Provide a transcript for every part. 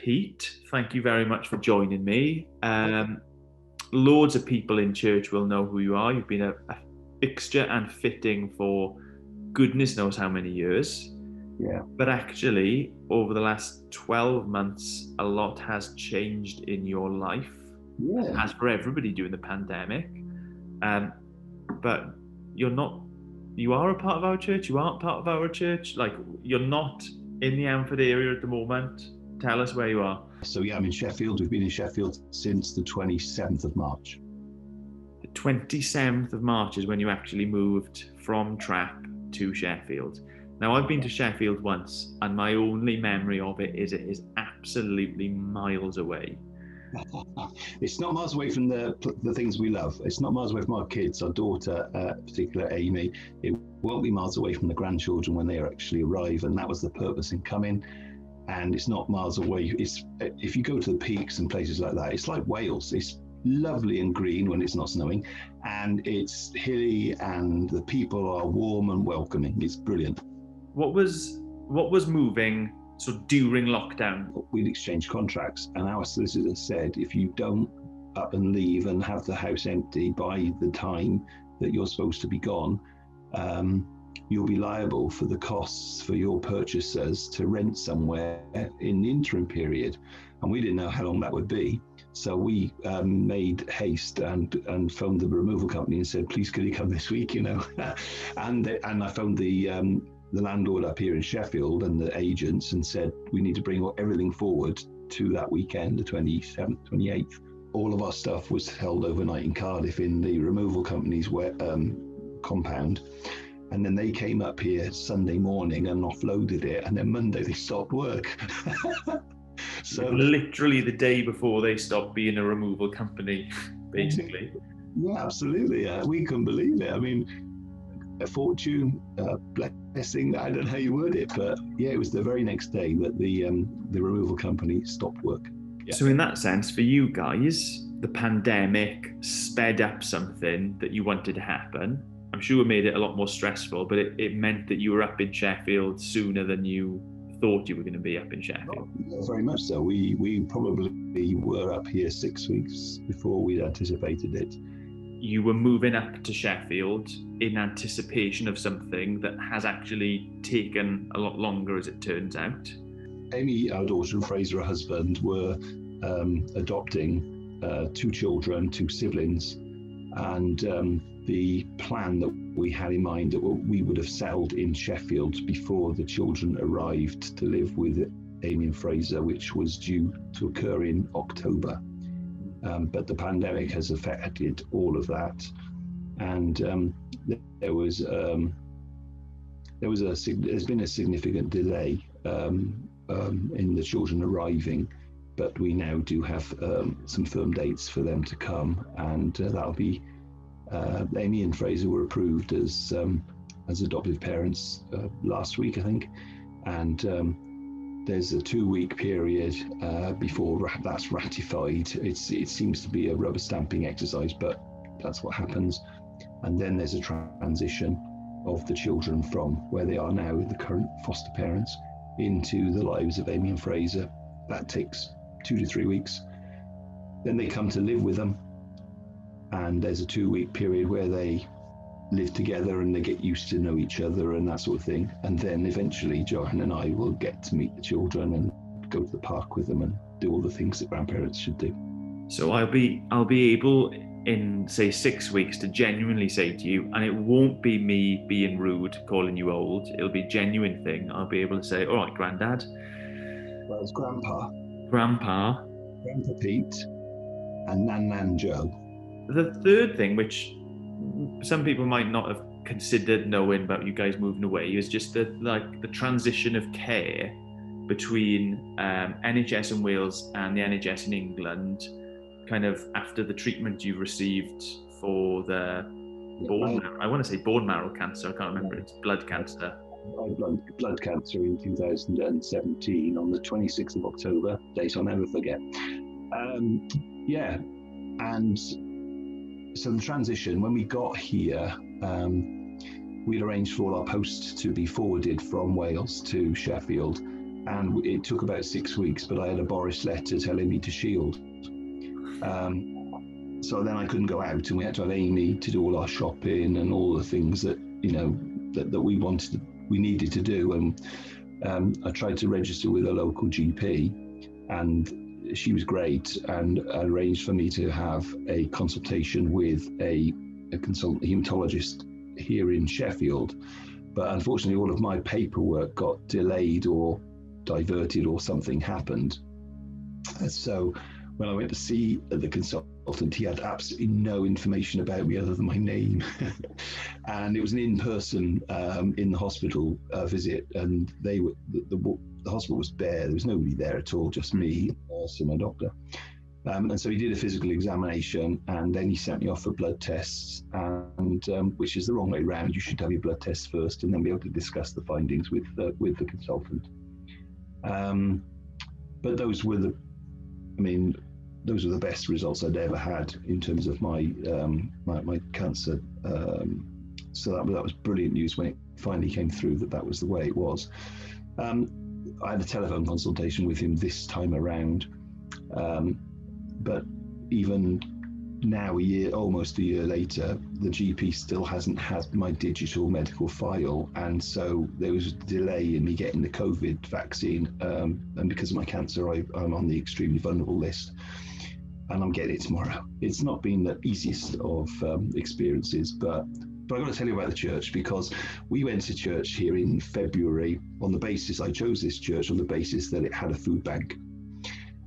Pete, thank you very much for joining me. Loads of people in church will know who you are. You've been a fixture and fitting for goodness knows how many years. Yeah. But actually, over the last 12 months, a lot has changed in your life, Yeah. as for everybody during the pandemic. But you are a part of our church, you aren't part of our church. Like, you're not in the Amford area at the moment. Tell us where you are. So yeah, I'm in Sheffield. We've been in Sheffield since the 27th of March. The 27th of March is when you actually moved from Trap to Sheffield. Now, I've been to Sheffield once, and my only memory of it is absolutely miles away. It's not miles away from the things we love. It's not miles away from our kids, our daughter, particular Amy. It won't be miles away from the grandchildren when they actually arrive, and that was the purpose in coming. And it's not miles away. If you go to the peaks and places like that, it's like Wales. It's lovely and green when it's not snowing, and it's hilly, and the people are warm and welcoming. It's brilliant. What was moving so during lockdown? We'd exchanged contracts, and our solicitor said if you don't up and leave and have the house empty by the time that you're supposed to be gone, you'll be liable for the costs for your purchasers to rent somewhere in the interim period. And we didn't know how long that would be. So we made haste and phoned the removal company and said, please, could you come this week, and I phoned the landlord up here in Sheffield and the agents and said, we need to bring everything forward to that weekend, the 27th, 28th. All of our stuff was held overnight in Cardiff in the removal company's compound. And then they came up here Sunday morning and offloaded it. And then Monday they stopped work. So literally the day before they stopped being a removal company, basically. Yeah, absolutely. We couldn't believe it. I mean, a fortune, blessing, I don't know how you word it, but yeah, it was the very next day that the removal company stopped work. Yeah. So in that sense, for you guys, the pandemic sped up something that you wanted to happen. I'm sure it made it a lot more stressful, but it meant that you were up in Sheffield sooner than you thought you were going to be up in Sheffield. Yeah, very much so. We probably were up here 6 weeks before we'd anticipated it. You were moving up to Sheffield in anticipation of something that has actually taken a lot longer, as it turns out. Amy, our daughter, and Fraser, her husband, were adopting 2 children, 2 siblings, and the plan that we had in mind that we would have settled in Sheffield before the children arrived to live with Amy and Fraser, which was due to occur in October. But the pandemic has affected all of that, and there's been a significant delay in the children arriving, but we now do have some firm dates for them to come, and that'll be Amy and Fraser were approved as adoptive parents last week, I think, and there's a 2-week period before that's ratified. It seems to be a rubber stamping exercise, but that's what happens. And then there's a transition of the children from where they are now, the current foster parents, into the lives of Amy and Fraser. That takes 2 to 3 weeks. Then they come to live with them, and there's a 2-week period where they live together and they get used to know each other and that sort of thing. And then eventually Johan and I will get to meet the children and go to the park with them and do all the things that grandparents should do. So I'll be able in, say, 6 weeks to genuinely say to you, and it won't be me being rude, calling you old, it'll be a genuine thing. I'll be able to say, all right, Grandad. Well, it's Grandpa Pete, and Nan Joe. The third thing, which some people might not have considered knowing about you guys moving away, is just the transition of care between NHS in Wales and the NHS in England, kind of after the treatment you received for the I want to say bone marrow cancer, I can't remember, it's blood cancer. I had blood cancer in 2017 on the 26th of October, date I'll never forget. And so the transition, when we got here, we'd arranged for all our posts to be forwarded from Wales to Sheffield, And it took about 6 weeks, but I had a Boris letter telling me to shield. So then I couldn't go out, and we had to have Amy to do all our shopping and all the things that, you know, that we needed to do. And I tried to register with a local GP, and she was great and arranged for me to have a consultation with a consultant hematologist here in Sheffield. But unfortunately, all of my paperwork got delayed or diverted, or something happened. And so when I went to see the consultant, he had absolutely no information about me other than my name. And it was an in-person in the hospital visit, and the hospital was bare. There was nobody there at all, just me, a nurse and a doctor. And so he did a physical examination, and then he sent me off for blood tests, and which is the wrong way around. You should have your blood tests first, and then be able to discuss the findings with the consultant. But those were the best results I'd ever had in terms of my cancer. So that was brilliant news when it finally came through that was the way it was. I had a telephone consultation with him this time around. But even now, almost a year later, the GP still hasn't had my digital medical file. And so there was a delay in me getting the COVID vaccine. And because of my cancer, I'm on the extremely vulnerable list, and I'm getting it tomorrow. It's not been the easiest of experiences, but I've got to tell you about the church, because we went to church here in February on the basis, I chose this church on the basis that it had a food bank.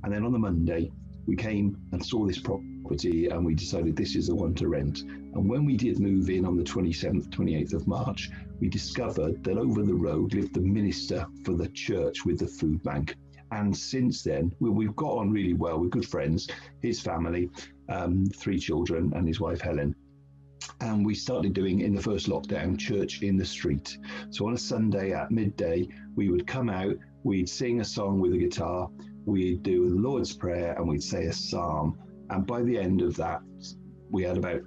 And then on the Monday, we came and saw this property, and we decided this is the one to rent. And when we did move in on the 27th, 28th of March, we discovered that over the road lived the minister for the church with the food bank. And since then, we've got on really well. We're good friends, his family, 3 children, and his wife, Helen. And we started doing, in the first lockdown, church in the street. So on a Sunday at midday, we would come out, we'd sing a song with a guitar, we'd do the Lord's Prayer, and we'd say a psalm. And by the end of that, we had about,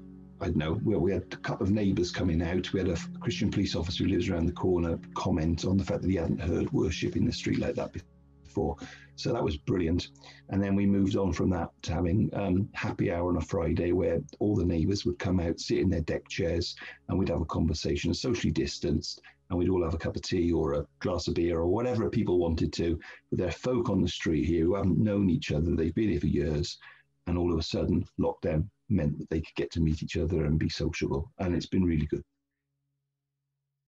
we had a couple of neighbours coming out. We had a Christian police officer who lives around the corner comment on the fact that he hadn't heard worship in the street like that before. So that was brilliant. And then we moved on from that to having happy hour on a Friday, where all the neighbours would come out, sit in their deck chairs, and we'd have a conversation, socially distanced, and we'd all have a cup of tea or a glass of beer or whatever people wanted to. But there are folk on the street here who haven't known each other. They've been here for years, and all of a sudden lockdown meant that they could get to meet each other and be sociable. And it's been really good.